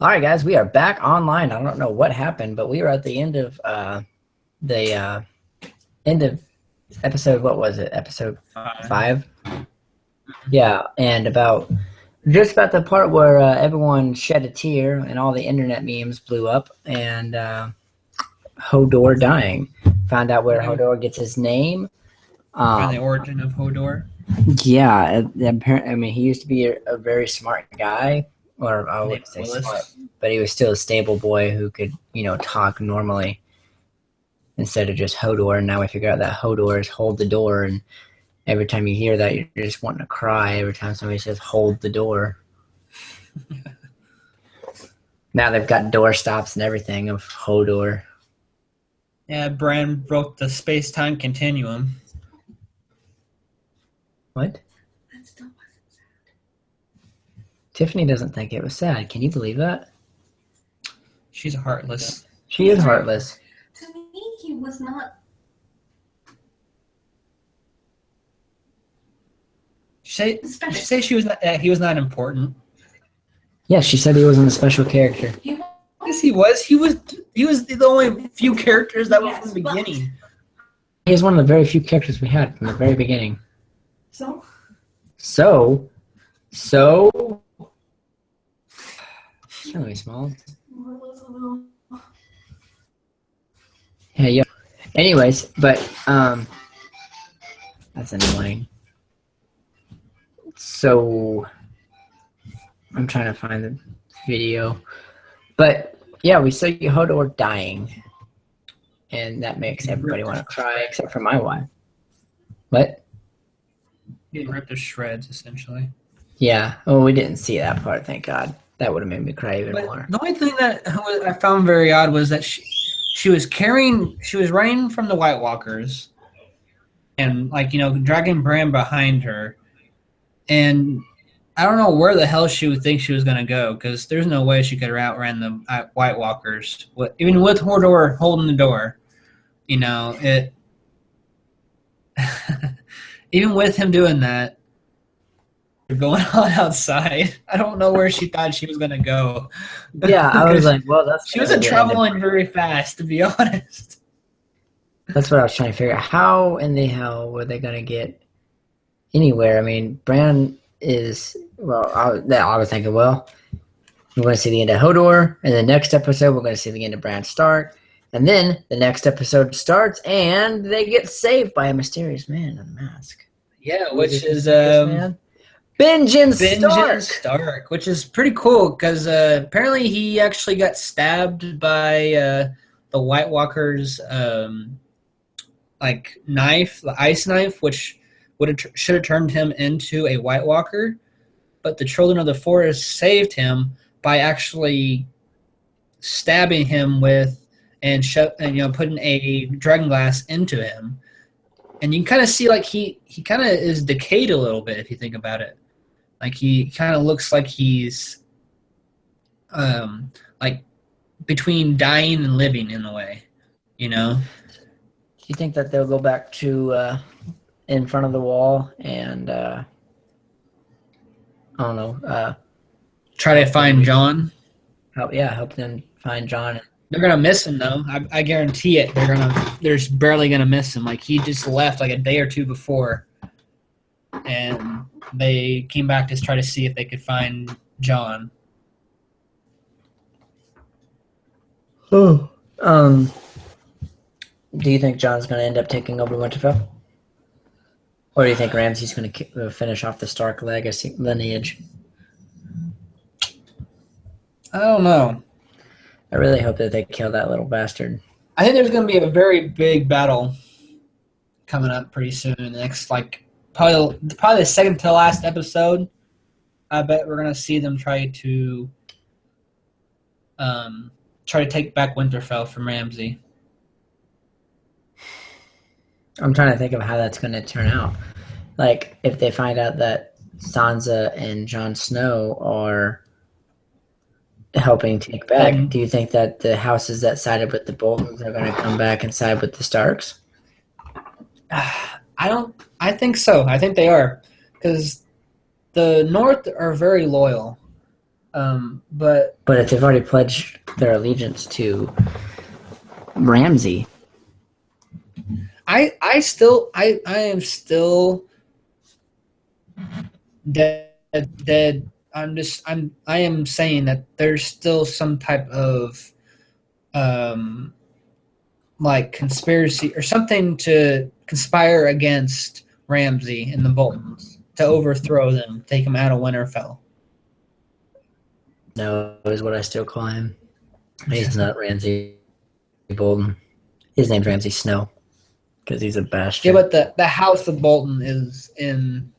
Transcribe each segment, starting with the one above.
All right, guys, we are back online. I don't know what happened, but we were at the end of the end of episode. What was it? Episode Fine. 5. Yeah, and about the part where everyone shed a tear and all the internet memes blew up, and Hodor dying. Found out where Find Hodor gets his name. the origin of Hodor. Yeah, apparently, I mean, he used to be a very smart guy, or I Named wouldn't say smart, Willis. but he was still a stable boy who could, talk normally instead of just Hodor. And now we figure out that Hodor is hold the door, and every time you hear that, you're just wanting to cry every time somebody says hold the door. Now they've got door stops and everything of Hodor. Yeah, Bran broke the space-time continuum. What? Tiffany doesn't think it was sad. Can you believe that? She's heartless. She is heartless. To me, he was not. She say she was not, he was not important. Yeah, she said he wasn't a special character. Yes, he was. He was the only few characters that were from the beginning. He is one of the very few characters we had from the very beginning. So? So, it's really small. Yeah. Anyways, but that's annoying. So, I'm trying to find the video, but yeah, we saw Hodor dying, and that makes everybody want to cry except for my wife. What? He ripped to shreds, essentially. Yeah. Oh, we didn't see that part. Thank God. That would have made me cry even But more. the only thing that I found very odd was that she was running from the White Walkers, and dragging Bran behind her, and I don't know where the hell she would think she was going to go, because there's no way she could have outrun the White Walkers, even with Hodor holding the door. It. Even with him doing that, going on outside, I don't know where she thought she was going to go. Yeah, I was like, well, that's she wasn't traveling very fast, to be honest. That's what I was trying to figure out. How in the hell were they going to get anywhere? I mean, Bran is, well, I was thinking, well, we're going to see the end of Hodor. In the next episode, we're going to see the end of Bran Stark. And then the next episode starts, and they get saved by a mysterious man in a mask. Yeah, which is Benjen Stark, which is pretty cool, because apparently he actually got stabbed by the White Walker's knife, the ice knife, which should have turned him into a White Walker, but the Children of the Forest saved him by actually stabbing him with and putting a dragon glass into him, and you can kind of see he kind of is decayed a little bit if you think about it. Like he kind of looks like he's like between dying and living in a way, Do you think that they'll go back to in front of the wall and I don't know, try to find John? help them find John. They're gonna miss him though. I guarantee it. They're barely gonna miss him. Like he just left like a day or two before, and they came back to try to see if they could find John. Oh. Do you think John's going to end up taking over Winterfell? Or do you think Ramsay's going to finish off the Stark legacy lineage? I don't know. I really hope that they kill that little bastard. I think there's going to be a very big battle coming up pretty soon. The next, probably the second to last episode. I bet we're going to see them try to take back Winterfell from Ramsay. I'm trying to think of how that's going to turn out. Like, if they find out that Sansa and Jon Snow are helping take back, do you think that the houses that sided with the Boltons are going to come back and side with the Starks? I think so. I think they are, because the North are very loyal. But But if they've already pledged their allegiance to Ramsay, I am still dead. I am saying that there's still some type of um like conspiracy or something to conspire against Ramsay and the Boltons to overthrow them, take them out of Winterfell. no, is what I still call him. He's not Ramsay Bolton. His name's Ramsay Snow because he's a Yeah, bastard. but the House of Bolton is in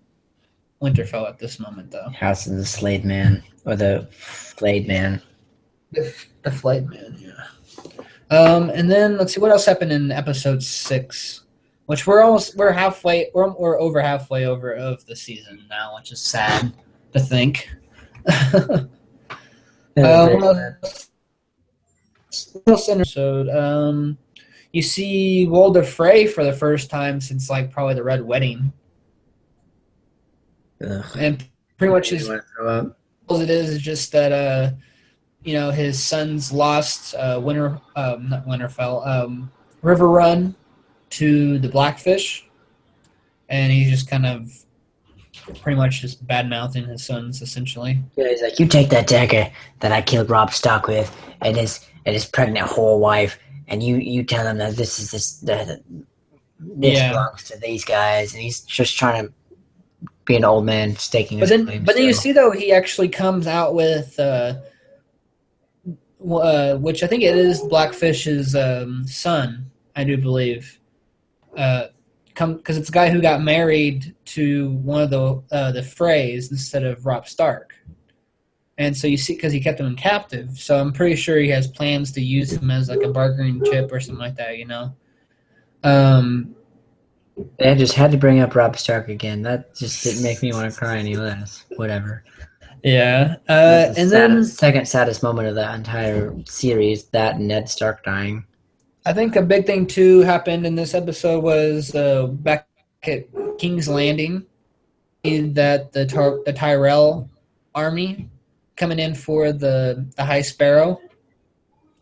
Winterfell at this moment, though. House of the Slade Man or the Flayed Man. The Flight Man, yeah. And then let's see what else happened in episode 6, which we're over halfway over of the season now, which is sad to think. What else in episode? You see Walder Frey for the first time since like probably the Red Wedding, Ugh. and pretty much You his wanna throw up? all it is just that his sons lost not Winterfell, River Run to the Blackfish, and he's just kind of pretty much just bad mouthing his sons essentially. Yeah, he's like, you take that dagger that I killed Rob Stark with, and his pregnant whore wife, and you tell him that this Yeah. belongs to these guys, and he's just trying to be an old man staking But his then, claim but then you still. see though he actually comes out with which I think it is Blackfish's son, I do believe. Because it's a guy who got married to one of the Freys instead of Robb Stark, and so you see because he kept him captive. So I'm pretty sure he has plans to use him as like a bargaining chip or something like that. They just had to bring up Rob Stark again. That just didn't make me want to cry any less. Whatever. Yeah. That's the And then second saddest moment of that entire series, that and Ned Stark dying. I think a big thing too happened in this episode was back at King's Landing, that the Tyrell army coming in for the High Sparrow.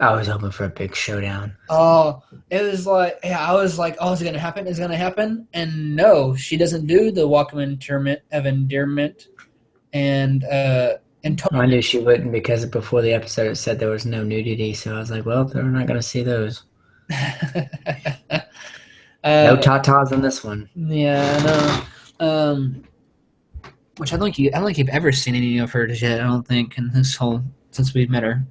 I was hoping for a big showdown. Oh, it was like, yeah, I was like, oh, is it gonna happen? Is it gonna happen? And no, she doesn't do the walk of endearment, and I knew she wouldn't because before the episode it said there was no nudity, so I was like, well, they're not going to see those. No tatas in this one. Yeah, I know. Which I don't think you've ever seen any of her yet. I don't think in this whole since we've met her.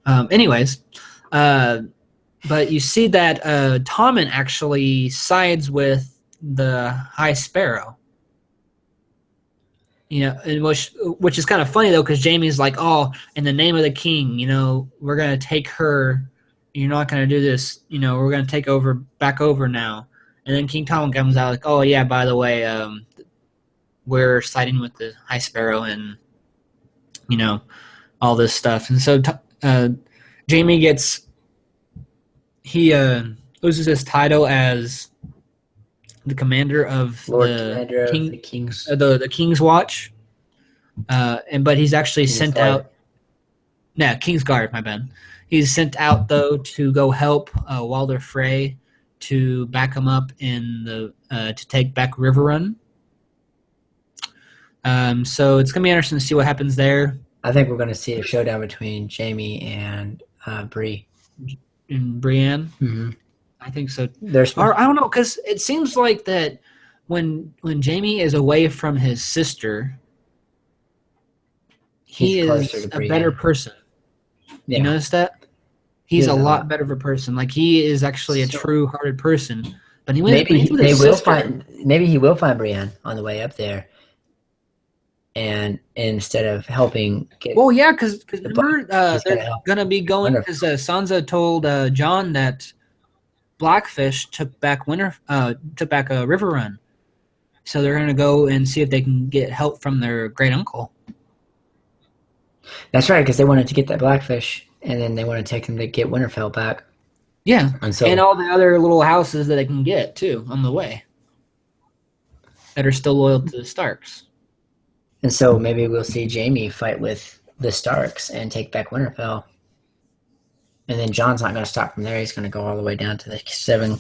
Anyways, but you see that Tommen actually sides with the High Sparrow. Which is kind of funny though, because Jaime's like, "Oh, in the name of the king, we're gonna take her. You're not gonna do this. We're gonna take back over now." And then King Tommen comes out like, "Oh yeah, by the way, we're siding with the High Sparrow and all this stuff." And so Jaime loses his title as the commander of the King's Watch, but he's actually sent out. No, King's Guard. My bad. He's sent out though to go help Walder Frey to back him up in to take back River Run. So it's gonna be interesting to see what happens there. I think we're gonna see a showdown between Jaime and Bree and Brienne. Mm-hmm. I think so. Or I don't know, because it seems like that when Jaime is away from his sister, he is a better person. Yeah. You notice that? He's a lot better of a person. Like he is actually a true-hearted person. But maybe he will find Brienne on the way up there. And instead of helping because remember they're gonna be going because Sansa told Jon that Blackfish took back River Run, so they're gonna go and see if they can get help from their great uncle. That's right, because they wanted to get that Blackfish, and then they want to take them to get Winterfell back. Yeah, and all the other little houses that they can get too on the way that are still loyal to the Starks. And so maybe we'll see Jaime fight with the Starks and take back Winterfell. And then John's not going to stop from there. He's going to go all the way down to the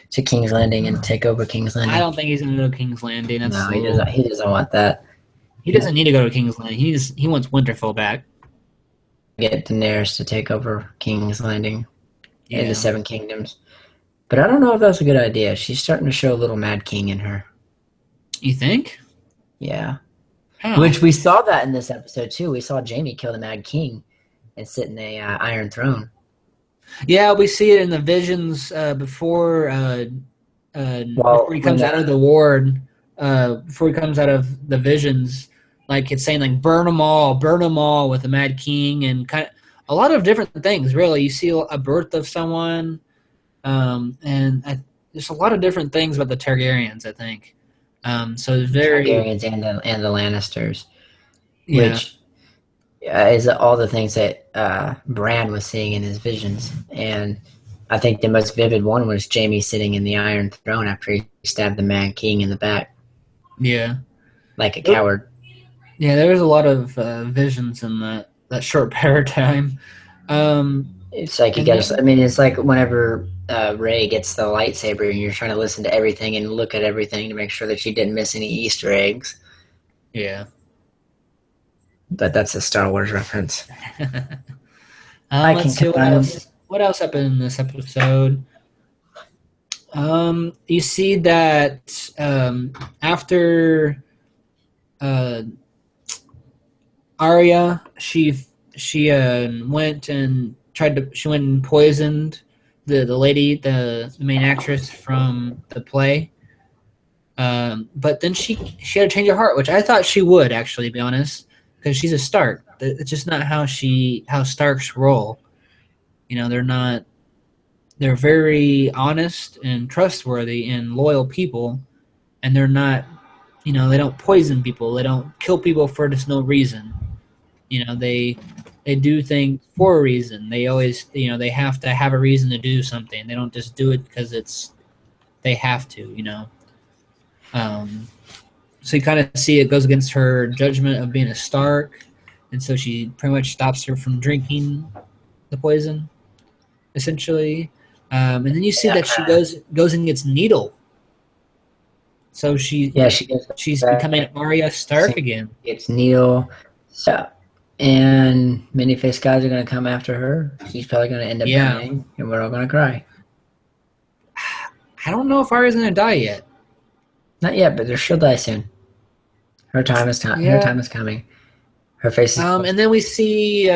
to King's Landing and take over King's Landing. I don't think he's going to go to King's Landing. That's no, he doesn't. He doesn't want that. He doesn't need to go to King's Landing. He wants Winterfell back. Get Daenerys to take over King's Landing Yeah. in the Seven Kingdoms. But I don't know if that's a good idea. She's starting to show a little Mad King in her. You think? Yeah. How? Which we saw that in this episode too. We saw Jaime kill the Mad King and sit in a Iron Throne. Yeah, we see it in the visions before he comes out of the ward. Before he comes out of the visions, like it's saying like burn them all with the Mad King, and kind of a lot of different things. Really, you see a birth of someone, and there's a lot of different things about the Targaryens. I think. So it's very Targaryens and the Lannisters, yeah. which is all the things that Bran was seeing in his visions. And I think the most vivid one was Jaime sitting in the Iron Throne after he stabbed the Mad King in the back. Yeah. Like a coward. Yeah, there was a lot of visions in that short period of time. It's like you gotta. I mean, it's like whenever Rey gets the lightsaber, and you're trying to listen to everything and look at everything to make sure that she didn't miss any Easter eggs. Yeah. But that's a Star Wars reference. Let's see what else happened in this episode. You see that after Arya, she went and poisoned the lady, the main actress from the play. But then she had a change of heart, which I thought she would actually, to be honest, because she's a Stark. It's just not how Starks roll. You know, they're very honest and trustworthy and loyal people, and they're not, you know, they don't poison people. They don't kill people for just no reason. You know, they do things for a reason. They always, you know, they have to have a reason to do something. They don't just do it because they have to, you know. So you kind of see it goes against her judgment of being a Stark, and so she pretty much stops her from drinking the poison, essentially. And then you see that she goes and gets Needle. So she's becoming Arya Stark again. It's Needle. Yeah. And many-faced guys are going to come after her. She's probably going to end up dying, and we're all going to cry. I don't know if Arya's going to die yet. Not yet, but she'll die soon. Her time is coming. Her time is coming. Her face is. And then we see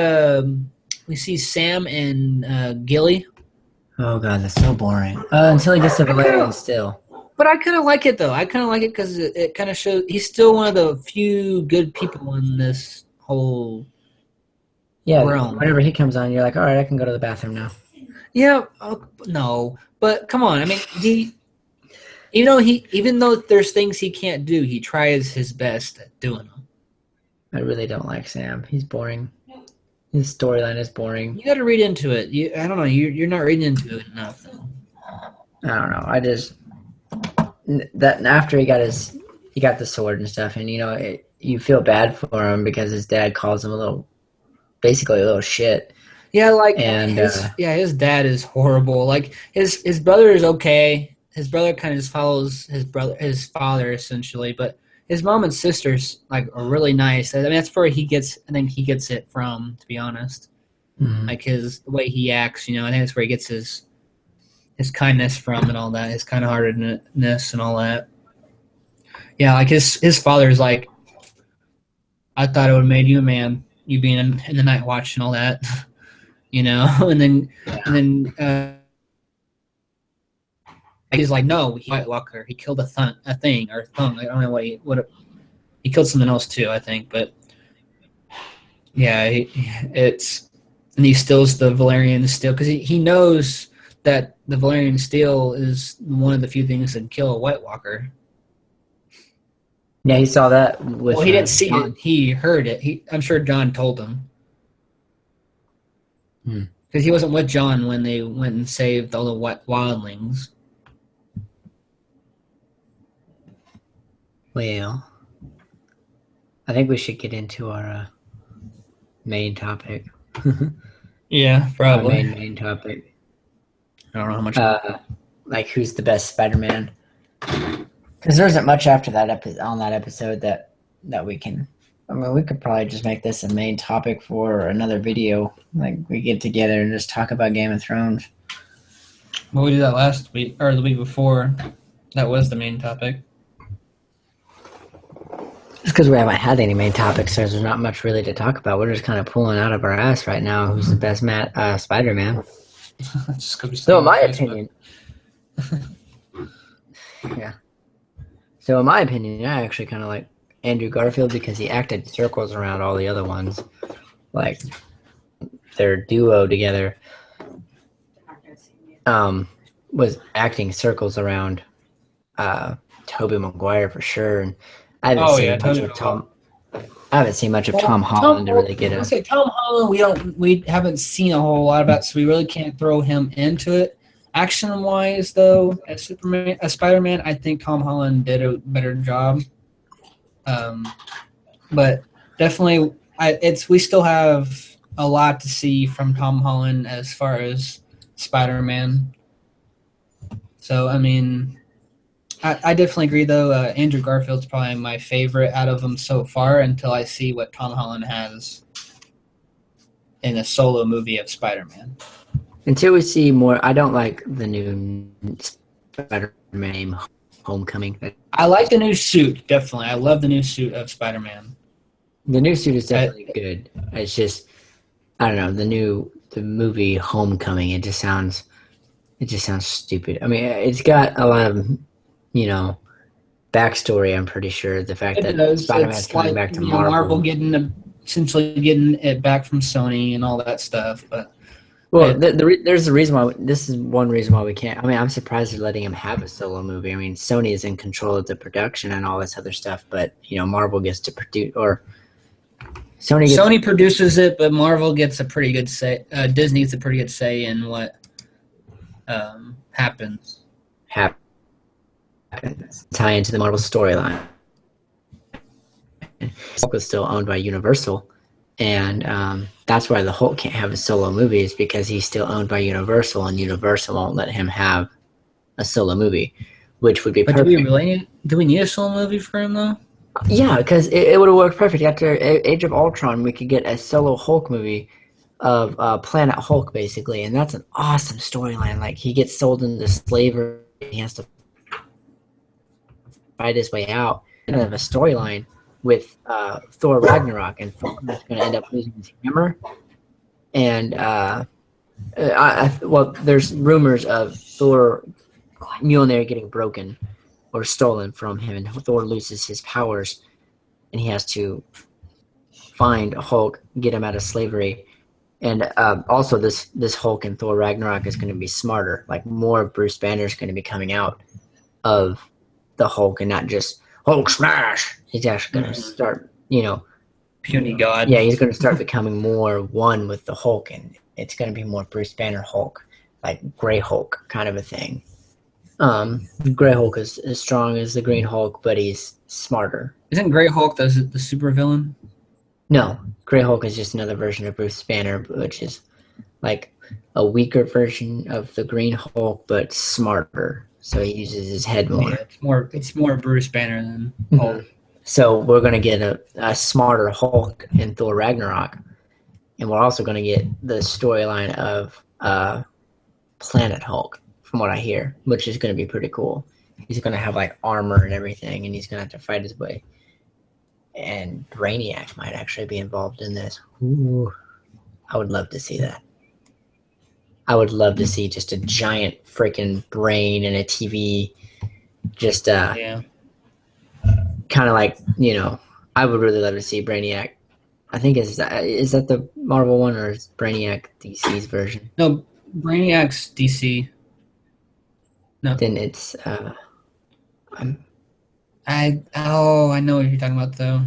Sam and Gilly. Oh god, that's so boring. Until he gets the Valerian still. But I kind of like it though. I kind of like it because it kind of shows he's still one of the few good people in this whole realm. Whenever he comes on, you're like, all right, I can go to the bathroom now. Yeah, no, but come on. I mean, even though there's things he can't do, he tries his best at doing them. I really don't like Sam. He's boring. His storyline is boring. You got to read into it. I don't know. You're not reading into it enough. I don't know. I just that after he got the sword and stuff, and you know, you feel bad for him because his dad calls him basically a little shit. Yeah, like his dad is horrible. Like his brother is okay. His brother kind of just follows his father essentially, but his mom and sisters like are really nice. I mean, that's where I think he gets it from, to be honest. Mm-hmm. Like the way he acts, you know, I think that's where he gets his kindness from and all that, his kind-heartedness and all that. Yeah, like his father's like, I thought it would have made you a man, you being in the night watch and all that, you know, and then he's like, no, he White Walker. He killed a thing or thung. I don't know what he killed something else too, I think. But yeah, and he steals the Valerian steel because he knows that the Valerian steel is one of the few things that can kill a White Walker. Yeah, he saw that. He didn't see it. He heard it. I'm sure John told him. Because he wasn't with John when they went and saved all the wildlings. Well, I think we should get into our main topic. Yeah, Our probably. main topic. I don't know how much. Like who's the best Spider-Man? Because there isn't much after that on that episode that we can. I mean, we could probably just make this a main topic for another video. Like we get together and just talk about Game of Thrones. Well, we did that last week or the week before. That was the main topic. Just because we haven't had any main topics, so there's not much really to talk about. We're just kind of pulling out of our ass right now. Who's the best Spider-Man? Just because we So, in still my on Facebook. opinion, yeah. So, in my opinion, I actually kind of like Andrew Garfield because he acted circles around all the other ones, like their duo together. Was acting circles around Tobey Maguire for sure, and I haven't Oh, seen yeah, much Tobey of Tom. I haven't seen much of Tom Well, Holland to really get I a. say Tom Holland. We haven't seen a whole lot about, so we really can't throw him into it. Action wise, though, as Spider-Man, I think Tom Holland did a better job. But definitely, we still have a lot to see from Tom Holland as far as Spider-Man. So I mean, I definitely agree though. Andrew Garfield's probably my favorite out of them so far until I see what Tom Holland has in a solo movie of Spider-Man. Until we see more, I don't like the new Spider-Man name, Homecoming. I like the new suit, definitely. I love the new suit of Spider-Man. The new suit is definitely good. It's just, I don't know, the movie Homecoming. It just sounds stupid. I mean, it's got a lot of, backstory. I'm pretty sure the fact that Spider-Man's coming back to Marvel. Marvel essentially getting it back from Sony and all that stuff, but. Well, there's a reason why. This is one reason why we can't. I mean, I'm surprised they're letting him have a solo movie. I mean, Sony is in control of the production and all this other stuff, but Marvel gets to produce, or Sony produces it, but Marvel gets a pretty good say. Disney gets a pretty good say in what happens. Tie into the Marvel storyline. Hulk was still owned by Universal. And that's why the Hulk can't have a solo movie is because he's still owned by Universal, and Universal won't let him have a solo movie, which would be perfect. Do we need a solo movie for him, though? Yeah, because it would have worked perfect. After Age of Ultron, we could get a solo Hulk movie of Planet Hulk, basically, and that's an awesome storyline. Like, he gets sold into slavery, he has to fight his way out. And have a storyline with Thor Ragnarok, and Thor is going to end up losing his hammer. And there's rumors of Thor Mjolnir getting broken or stolen from him, and Thor loses his powers, and he has to find Hulk, get him out of slavery. And also, this Hulk in Thor Ragnarok is going to be smarter. Like, more of Bruce Banner is going to be coming out of the Hulk, and not just Hulk smash. He's actually going to start, puny god. Yeah, he's going to start becoming more one with the Hulk, and it's going to be more Bruce Banner Hulk, like Gray Hulk kind of a thing. Gray Hulk is as strong as the Green Hulk, but he's smarter. Isn't Gray Hulk the supervillain? No, Gray Hulk is just another version of Bruce Banner, which is like a weaker version of the Green Hulk, but smarter. So he uses his head more. Yeah, it's more Bruce Banner than Hulk. So we're going to get a smarter Hulk in Thor Ragnarok. And we're also going to get the storyline of Planet Hulk, from what I hear, which is going to be pretty cool. He's going to have like armor and everything, and he's going to have to fight his way. And Brainiac might actually be involved in this. Ooh, I would love to see that. I would love to see just a giant freaking brain in a TV. Just kind of like, I would really love to see Brainiac. I think is that the Marvel one, or is Brainiac DC's version? No, Brainiac's DC. No. Then it's I know what you're talking about though.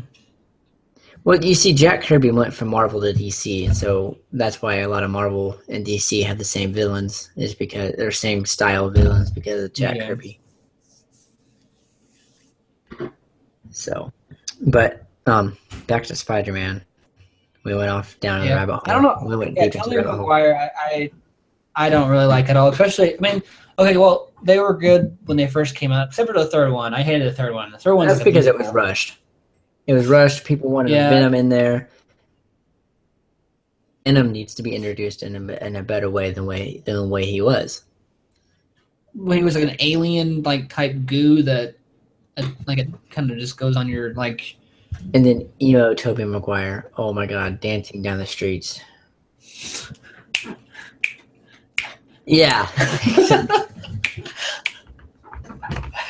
Well, you see, Jack Kirby went from Marvel to DC, and so that's why a lot of Marvel and DC have the same villains, is because they're same style villains because of Jack Kirby. So, but Back to Spider-Man. We went off down the Yeah, rabbit I don't hole. know. We went Yeah, deep into the Tobey rabbit hole. Maguire, I don't really like at all. Especially, I mean, okay, well, they were good when they first came out, except for the third one. I hated the third one. The third one's That's like a because it was musical. rushed. It was rushed. People wanted Yeah, Venom in there. Venom needs to be introduced in a better way than the way he was. when he was like an alien like type goo that like it kind of just goes on your like. And then emo Tobey Maguire. Oh my God, dancing down the streets. Yeah.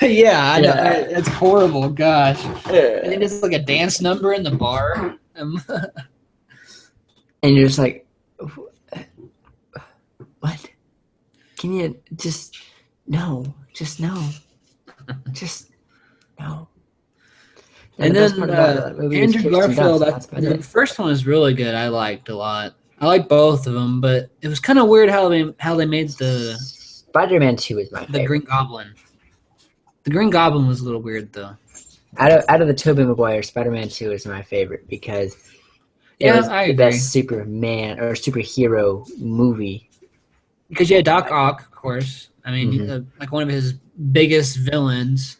Yeah, I know. Yeah. It's horrible. Gosh. And then And it's like a dance number in the bar. you're just like, what? Can you just no? Just no. Just no. And And the best then part about that movie was Andrew Kirsten Garfield, Dunst. That's about the it. first one was really good. I liked a lot. I like both of them, but it was kind of weird how they made the Spider-Man 2 is my favorite. Green Goblin. The Green Goblin was a little weird though. Out of the Tobey Maguire, Spider-Man 2 is my favorite because it Yeah, was I the agree. best Superman or superhero movie. Because yeah, Doc Ock, of course. I mean, Mhm. like one of his biggest villains.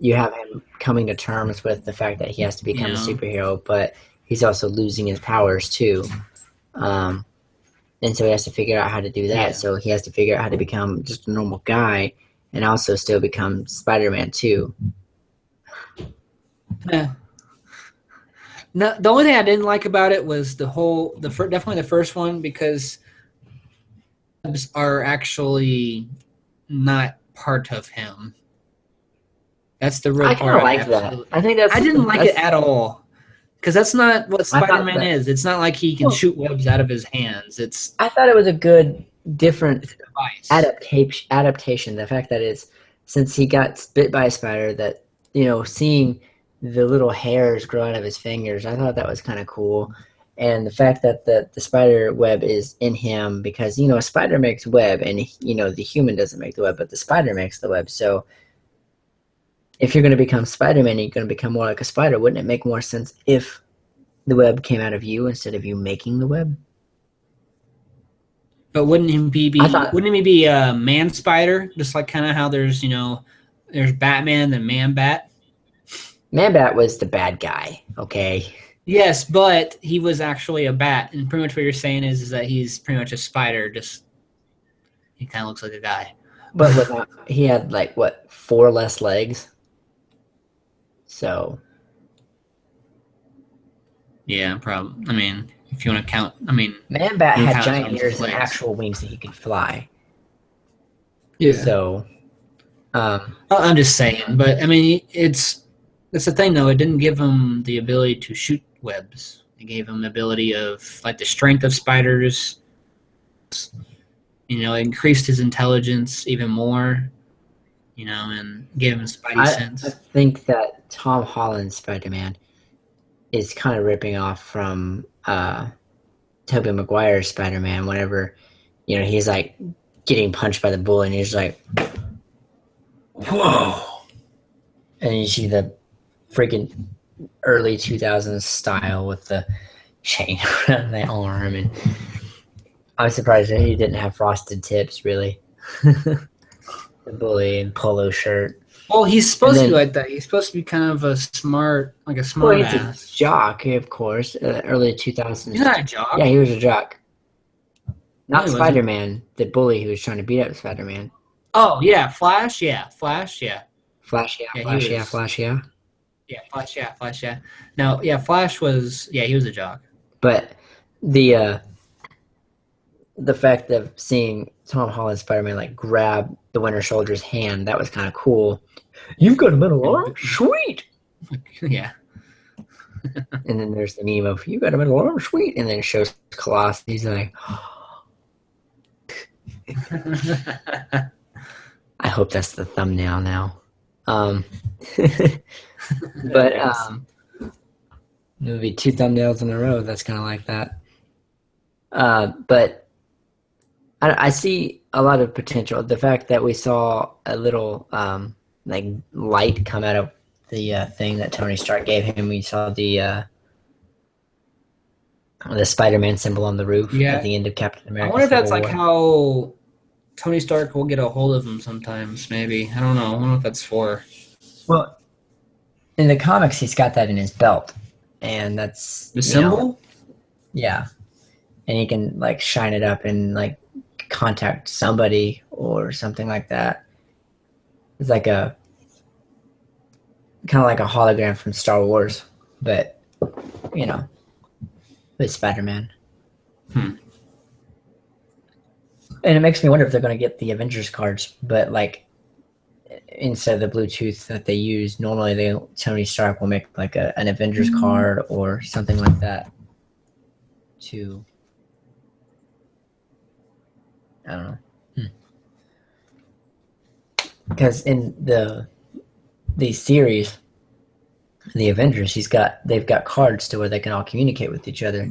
You have him coming to terms with the fact that he has to become a Yeah. superhero, but he's also losing his powers too. And so he has to figure out how to do that. Yeah. So he has to figure out how to become just a normal guy and also still become Spider-Man 2. Yeah. No, the only thing I didn't like about it was definitely the first one because are actually not part of him. That's the real I part. kind of like that. I think I didn't like it at all because that's not what I thought Spider-Man that- is. It's not like he can Well- shoot webs out of his hands. It's I thought it was a good, different a device. adaptation. The fact that it's since he got bit by a spider, that seeing the little hairs grow out of his fingers, I thought that was kind of cool. And the fact that the spider web is in him because a spider makes web, and the human doesn't make the web, but the spider makes the web. So if you're going to become Spider-Man, you're going to become more like a spider. Wouldn't it make more sense if the web came out of you instead of you making the web? But wouldn't he be a man spider? Just like kind of how there's there's Batman and Man Bat. Man-Bat was the bad guy. Okay. Yes, but he was actually a bat, and pretty much what you're saying is that he's pretty much a spider. Just he kind of looks like a guy. But he had 4 less legs. So Yeah, probably. I mean, if you want to count, I mean, Man-Bat You had count giant some ears and legs. actual wings that he could fly. yeah. So, I'm just saying, but I mean, that's the thing though. It didn't give him the ability to shoot webs. It gave him the ability of like the strength of spiders. It increased his intelligence even more. And gave him spidey I sense. think that Tom Holland's Spider-Man is kind of ripping off from Tobey Maguire's Spider-Man. Whenever he's like getting punched by the bullet, and he's like, "Whoa!" And you see the freaking early 2000s style with the chain around the arm, and I'm surprised that he didn't have frosted tips. Really, the bully and polo shirt. Well, he's supposed to then- be like that. He's supposed to be kind of a smart Well, smart he's a ass. jock, of course. Early 2000s. He's not a jock. Yeah, he was a jock. No, Not he wasn't. Spider-Man, the bully who was trying to beat up Spider-Man. Oh yeah, Flash. Yeah, Flash. Yeah. Flash, yeah, Yeah, he Flash, yeah, was- Flash, yeah. Yeah, Flash, yeah. No, yeah, Flash was, he was a jock. But the fact of seeing Tom Holland Spider-Man grab the Winter Soldier's hand, that was kind of cool. You've got a metal arm? Sweet! Yeah. And then there's the meme of, you got a metal arm? Sweet! And then it shows Colossus. He's like, I hope that's the thumbnail now. But it would be 2 thumbnails in a row. That's kind of like that. But I see a lot of potential. The fact that we saw a little light come out of thing that Tony Stark gave him. We saw the Spider-Man symbol on the roof at the end of Captain I America wonder if that's Civil like War. how Tony Stark will get a hold of him sometimes. Maybe I don't know. I wonder what that's for. Well, in the comics, he's got that in his belt, and that's The symbol. Yeah, and he can like shine it up and like contact somebody or something like that. It's like a kind of like a hologram from Star Wars, but with Spider-Man. And it makes me wonder if they're going to get the Avengers cards, but like instead of the Bluetooth that they use, normally Tony Stark will make like an Avengers card or something like that. I don't know. Because in the series, the Avengers, they've got cards to where they can all communicate with each other,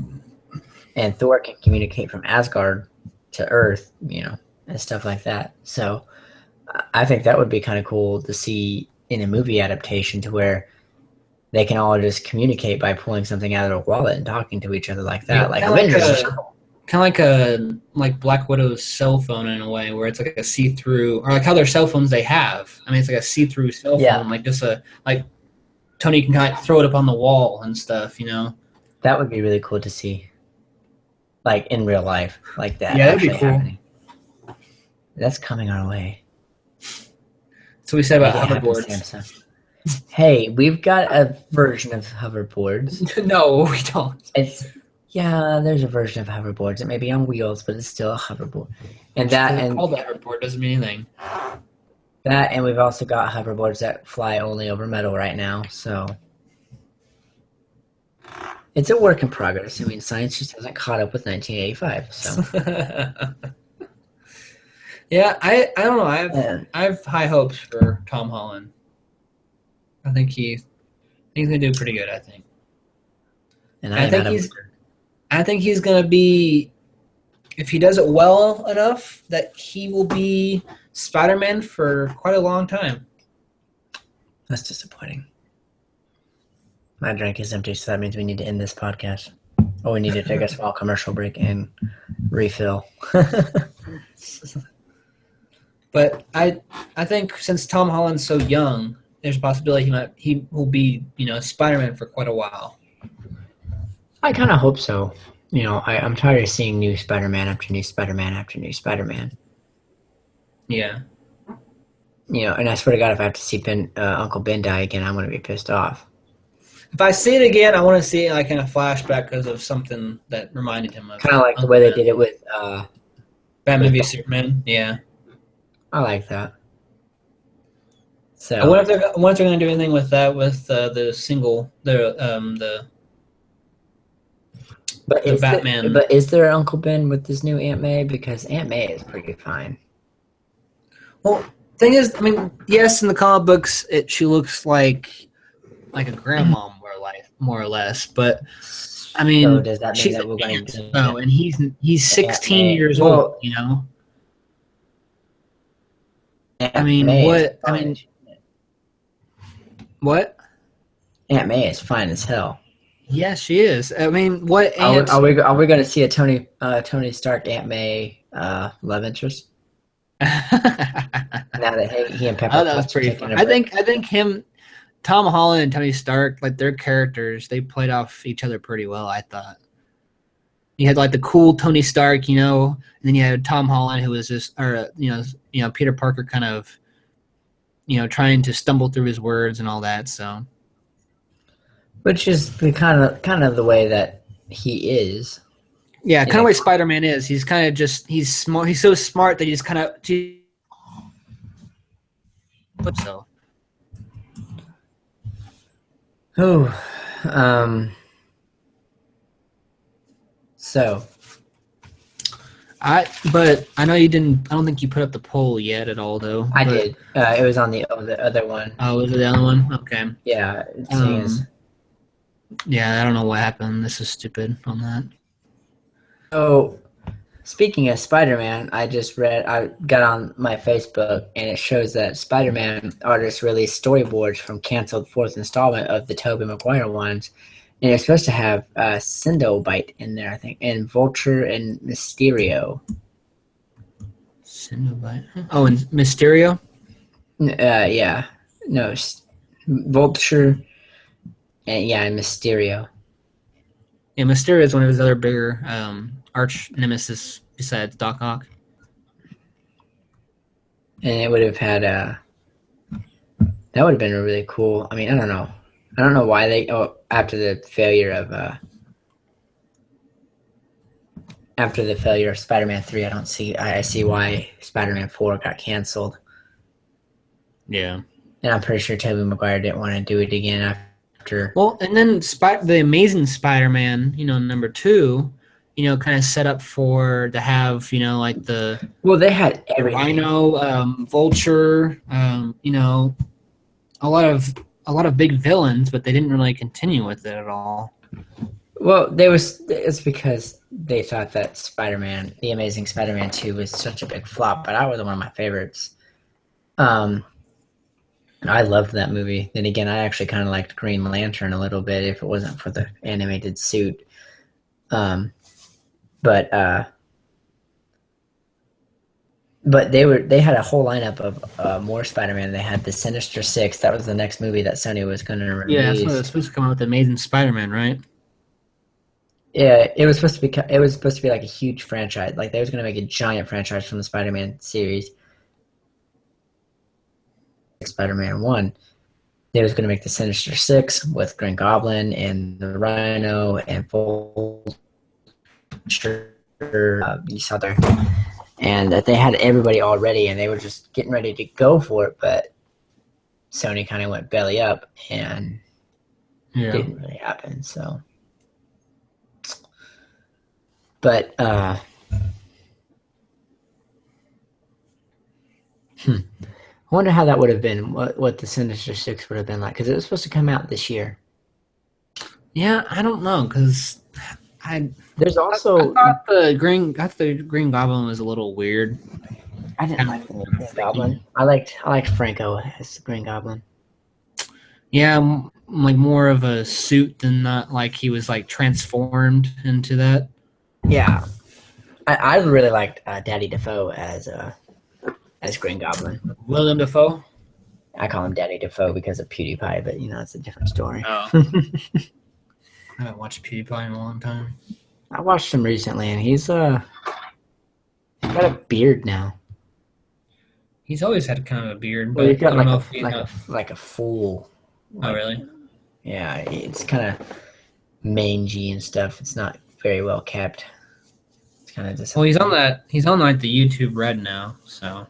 and Thor can communicate from Asgard to Earth, and stuff like that. So I think that would be kind of cool to see in a movie adaptation, to where they can all just communicate by pulling something out of their wallet and talking to each other like that, like Avengers. Kind of like Black Widow's cell phone in a way, where it's like a see-through, or like how their cell phones they have. I mean, it's like a see-through cell phone, like just like Tony can kind of throw it up on the wall and stuff. That would be really cool to see, like in real life, like that. Yeah, that'd be cool. Happening. That's coming our way. So we said about hoverboards. Hey, we've got a version of hoverboards. No, we don't. There's a version of hoverboards. It may be on wheels, but it's still a hoverboard. And called a hoverboard doesn't mean anything. That, and we've also got hoverboards that fly only over metal right now. So it's a work in progress. I mean, science just hasn't caught up with 1985. So yeah, I don't know. I have high hopes for Tom Holland. I think he's gonna do pretty good. I think. And I think he's going to be, if he does it well enough, that he will be Spider-Man for quite a long time. That's disappointing. My drink is empty, so that means we need to end this podcast. Oh, we need to take a small commercial break and refill. But I think since Tom Holland's so young, there's a possibility he will be Spider-Man for quite a while. I kind of hope so. I'm tired of seeing new Spider-Man after new Spider-Man after new Spider-Man. Yeah. And I swear to God, if I have to see Uncle Ben die again, I'm going to be pissed off. If I see it again, I want to see it like in a flashback because of something that reminded him of. Kind of like Uncle the way Ben. They did it with Batman v Superman. Yeah. I like that. So I wonder if they're going to do anything with that with the single the Batman. But is there Uncle Ben with this new Aunt May? Because Aunt May is pretty fine. Well, thing is, I mean, yes, in the comic books, she looks like a grandma more or less. But I mean, so does that mean that we're going to? Oh, and he's 16 years old. I mean, what? I mean, what? Aunt May is fine as hell. Yes, she is. I mean, what? Are we going to see a Tony Stark Aunt May love interest? Now that he and Pepper. Oh, that was pretty fun. I think Tom Holland and Tony Stark, like their characters, they played off each other pretty well. I thought you had like the cool Tony Stark, and then you had Tom Holland, who was just, or Peter Parker, kind of, trying to stumble through his words and all that. So. Which is the kind of the way that he is. Yeah, kind of way Spider-Man is. He's kind of just he's smart. He's so smart that he's kind of. So. Oh, So. But I know you didn't. I don't think you put up the poll yet at all, though. I did. It was on the other one. Oh, was it the other one? Okay. Yeah. Yeah, I don't know what happened. This is stupid on that. Speaking of Spider-Man, I got on my Facebook, and it shows that Spider-Man artists released storyboards from canceled fourth installment of the Tobey Maguire ones, and it's supposed to have Cenobite in there, I think, and Vulture and Mysterio. Cenobite. Oh, and Mysterio. Yeah, no, Vulture, and Mysterio. Yeah, Mysterio is one of his other bigger arch nemesis besides Doc Ock. And it would have had that would have been really cool. I mean, I don't know why after the failure of Spider-Man 3, I see why Spider-Man 4 got canceled. Yeah. And I'm pretty sure Tobey Maguire didn't want to do it again after. Well, and then the Amazing Spider-Man, number 2, kind of set up to have, like the Well, they had everything. Rhino, Vulture, a lot of big villains, but they didn't really continue with it at all. Well, it's because they thought that the Amazing Spider-Man 2 was such a big flop, but that was one of my favorites. I loved that movie. Then again, I actually kind of liked Green Lantern a little bit if it wasn't for the animated suit. But they had a whole lineup of more Spider-Man. They had the Sinister Six. That was the next movie that Sony was going to release. Yeah, that's what it was supposed to come out with, Amazing Spider-Man, right? Yeah, it was supposed to be like a huge franchise. Like they was going to make a giant franchise from the Spider-Man series. Spider-Man 1. They was going to make the Sinister Six with Green Goblin and the Rhino and Vulture. You saw there. And that they had everybody already, and they were just getting ready to go for it, but Sony kind of went belly up, and it didn't really happen. So, but I wonder how that would have been. What the Sinister Six would have been like, because it was supposed to come out this year. Yeah, I don't know, because There's also I thought the Green Goblin was a little weird. I didn't like the Green Goblin. I liked Franco as the Green Goblin. Yeah, like more of a suit than not like he was like transformed into that. Yeah, I really liked Daddy Defoe as Green Goblin. William Dafoe. I call him Daddy Defoe because of PewDiePie, but it's a different story. Oh. I haven't watched PewDiePie in a long time. I watched him recently, and he's got a beard now. He's always had kind of a beard, but Well, he's got I don't know if like a full. Oh, really? Yeah, it's kind of mangy and stuff. It's not very well kept. It's kind of just. Well, he's on like the YouTube Red now, so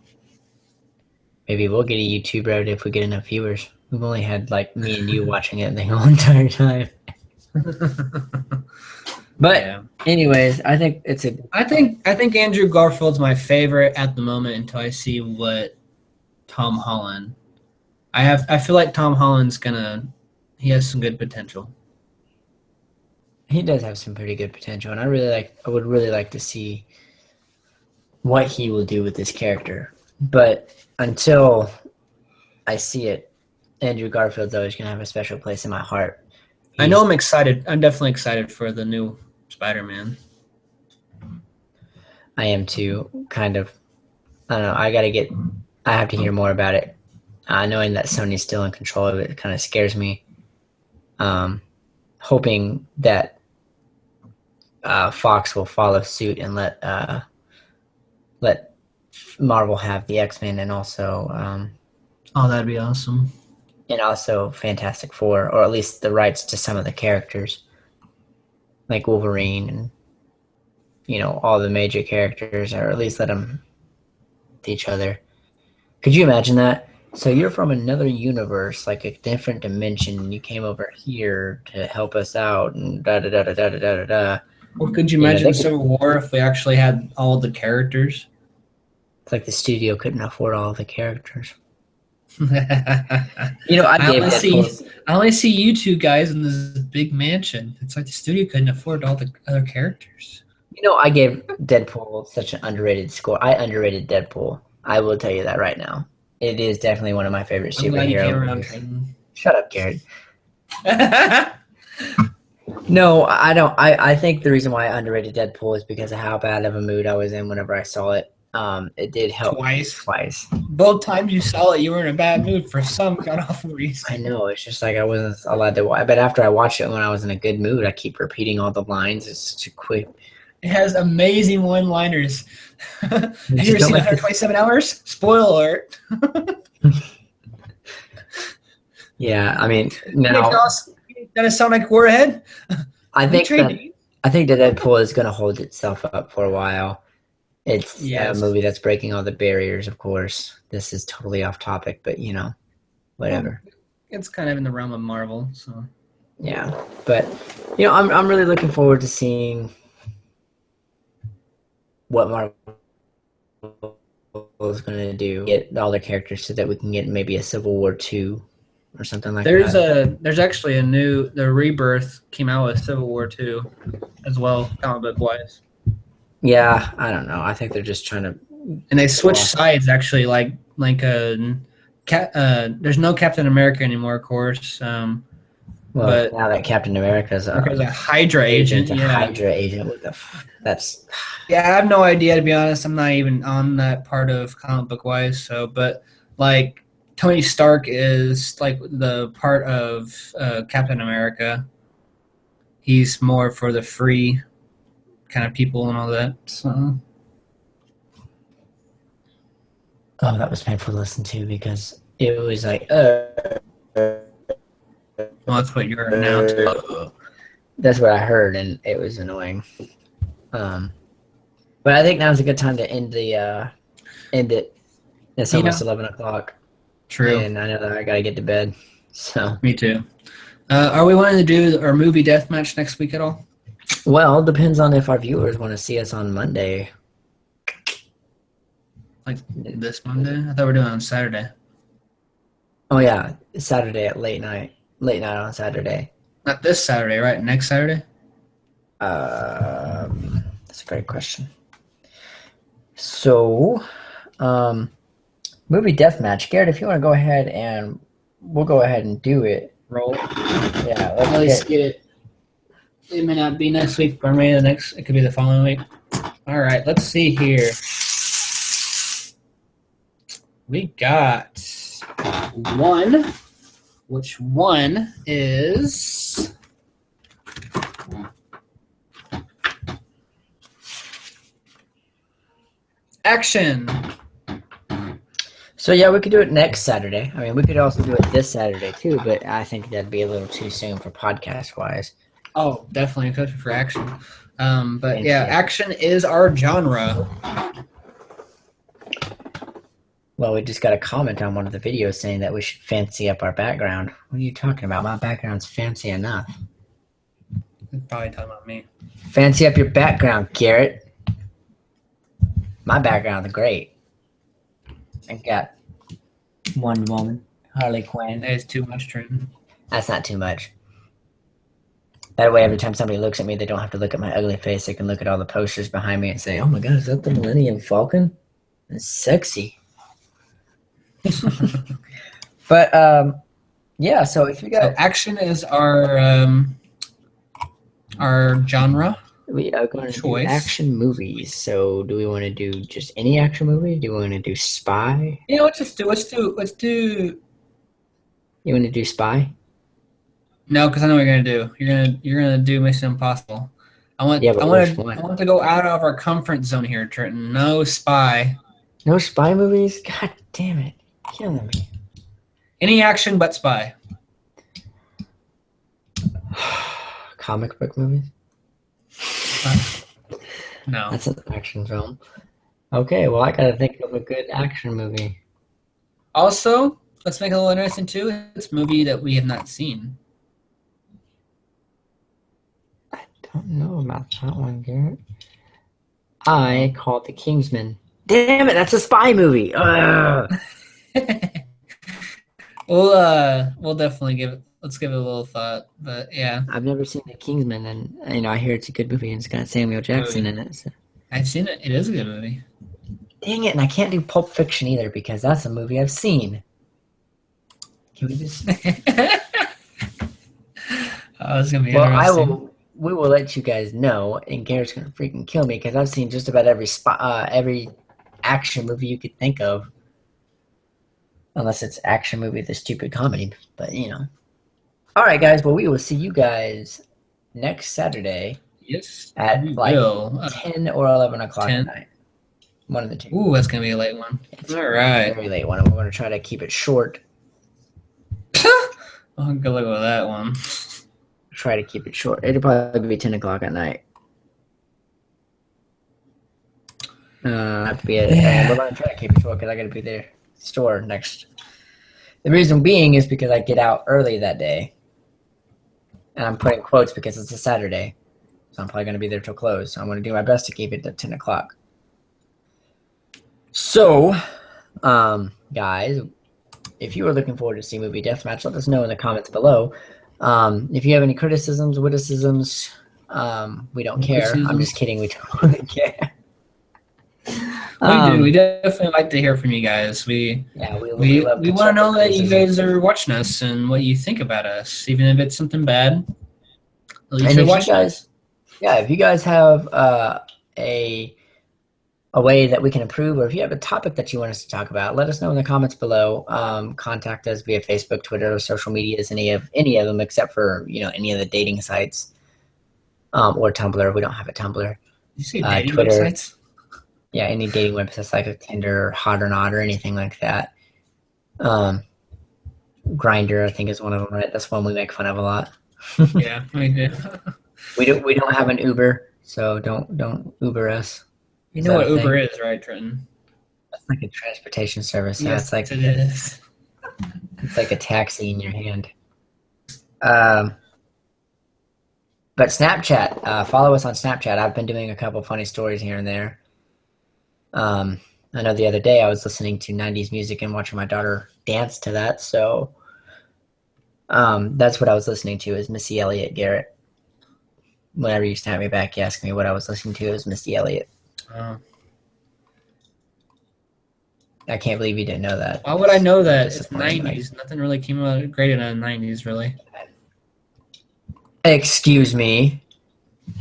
maybe we'll get a YouTube Red if we get enough viewers. We've only had like me and you watching it the whole entire time. But yeah. Anyways, I think I think Andrew Garfield's my favorite at the moment until I see what Tom Holland. I feel like Tom Holland's he has some good potential. He does have some pretty good potential, and I would really like to see what he will do with this character. But until I see it, Andrew Garfield's always going to have a special place in my heart. I know I'm excited. I'm definitely excited for the new Spider-Man. I am too, kind of. I don't know. I have to hear more about it. Knowing that Sony's still in control of it kind of scares me. Hoping that Fox will follow suit and let Marvel have the X-Men and also that'd be awesome. And also Fantastic Four, or at least the rights to some of the characters, like Wolverine and all the major characters, or at least let them to each other. Could you imagine that? So you're from another universe, like a different dimension, and you came over here to help us out, and da da da da da da da da. Well, could you imagine Civil War if we actually had all the characters? It's like the studio couldn't afford all of the characters. I only see you two guys in this big mansion. It's like the studio couldn't afford all the other characters. I gave Deadpool such an underrated score. I underrated Deadpool. I will tell you that right now. It is definitely one of my favorite I'm glad you came superhero around, movies. Trenton. Shut up, Garrett. No, I don't. I think the reason why I underrated Deadpool is because of how bad of a mood I was in whenever I saw it. It did help Twice. twice. Both times you saw it, you were in a bad mood for some god awful reason. I know. It's just like I wasn't allowed to watch. But after I watched it when I was in a good mood, I keep repeating all the lines. It's such a quick. It has amazing one-liners. Have you just ever don't seen like 127 Hours? Spoiler alert. Yeah, I mean, Hey, now Joss, that sound like Warhead? I think that Training. I think that Deadpool is going to hold itself up for a while. It's a Yes. movie that's breaking all the barriers. Of course, this is totally off topic, but whatever. It's kind of in the realm of Marvel, so Yeah, but I'm really looking forward to seeing what Marvel is going to do. Get all their characters so that we can get maybe a Civil War 2 or something like that. there's actually the Rebirth came out with Civil War 2 as well, comic book wise. Yeah, I don't know. I think they're just trying to. And they switched sides actually, there's no Captain America anymore, of course. But now that Captain America's because a Hydra agent, yeah. Hydra agent. That's Yeah, I have no idea, to be honest. I'm not even on that part of comic book wise. So, but like Tony Stark is like the part of Captain America. He's more for the free kind of people and all that. So, oh, that was painful to listen to because it was like, well, that's what you're announcing. That's what I heard, and it was annoying. But I think now's a good time to end it. It's almost 11 o'clock. True. And I know that I gotta get to bed. So Me too. Are we wanting to do our movie deathmatch next week at all? well, depends on if our viewers want to see us on Monday. Like this Monday? I thought we were doing it on Saturday. Oh yeah, Saturday at late night on Saturday. Not this Saturday, right? Next Saturday? That's a great question. So, movie deathmatch. Garrett, if you want to go ahead and we'll go ahead and do it. Roll. Yeah, Let's get it. It may not be next week, but maybe it could be the following week. All right, let's see here. We got one. Which one is action? So yeah, we could do it next Saturday. I mean, we could also do it this Saturday too, but I think that'd be a little too soon for podcast wise. Oh, definitely, especially for action. But yeah, action is our genre. Well, we just got a comment on one of the videos saying that we should fancy up our background. What are you talking about? My background's fancy enough. You're probably talking about me. Fancy up your background, Garrett. My background's great. I got Wonder Woman, Harley Quinn. That is too much, Trenton. That's not too much. That way, every time somebody looks at me, they don't have to look at my ugly face. They can look at all the posters behind me and say, "Oh my God, is that the Millennium Falcon? It's sexy." But yeah. So if you got action is our genre. We are going to do choice. action movies. So do we want to do just any action movie? Do we want to do spy? You know, let's do. You want to do spy? No, because I know what you're gonna do. You're gonna do Mission Impossible. I want to go out of our comfort zone here, Trenton. No spy. No spy movies? God damn it. Killing me. Any action but spy. Comic book movies? No. That's an action film. Okay, well, I gotta think of a good action movie. Also, let's make it a little interesting too. It's a movie that we have not seen. I don't know about that one, Garrett. I called The Kingsman. Damn it, that's a spy movie. We'll definitely give it. let's give it a little thought. But yeah, I've never seen The Kingsman, and I hear it's a good movie, and it's got Samuel Jackson in it. So. I've seen it. It is a good movie. Dang it, and I can't do Pulp Fiction either because that's a movie I've seen. Can we just? Oh, it's gonna be Well, interesting. we will let you guys know, and Garrett's gonna freaking kill me because I've seen just about every action movie you could think of, unless it's action movie, the stupid comedy. But All right, guys. Well, we will see you guys next Saturday Yes, at we like will. 10 or 11 o'clock at 10. night. One of the two. Ooh, that's gonna be a late one. It's All right. very late one. I'm going to try to keep it short. I'll go look at that one. Try to keep it short. It'll probably be 10 o'clock at night. I have to be we're going to try to keep it short because I got to be there store next. The reason being is because I get out early that day. And I'm putting quotes because it's a Saturday. So I'm probably going to be there till close. So I'm going to do my best to keep it at 10 o'clock. So, guys, if you are looking forward to see Movie Deathmatch, let us know in the comments below. If you have any criticisms, witticisms, we don't care. I'm just kidding. We don't really care. We do. We definitely like to hear from you guys. We love want to know that you criticism. guys are watching us and what you think about us, even if it's something bad. At least And you're if you watching us. guys, if you guys have a way that we can improve, or if you have a topic that you want us to talk about, let us know in the comments below. Contact us via Facebook, Twitter, or social medias, any of them except for any of the dating sites, or Tumblr. We don't have a Tumblr. You see dating Twitter, websites? Yeah, any dating websites like a Tinder, Hot or Not, or anything like that. Grinder, I think, is one of them, right? That's one we make fun of a lot. Yeah, we do. We don't have an Uber, so don't Uber us. You know what Uber is, right, Trenton? That's like a transportation service. So Yes, it's like it is. It's like a taxi in your hand. But Snapchat, follow us on Snapchat. I've been doing a couple funny stories here and there. I know the other day I was listening to 90s music and watching my daughter dance to that. So that's what I was listening to is Missy Elliott, Garrett. Whenever you snap me back, you ask me what I was listening to. It was Missy Elliott. Oh. I can't believe you didn't know that. Why would I know that? It's 90s. Nothing really came out great in the 90s, really. Excuse me.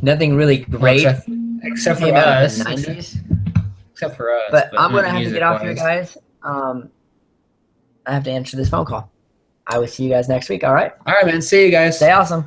Nothing really great. Well, except for us. Except for us. But I'm going to have to get off here, guys. I have to answer this phone call. I will see you guys next week, all right? All right, man. See you guys. Stay awesome.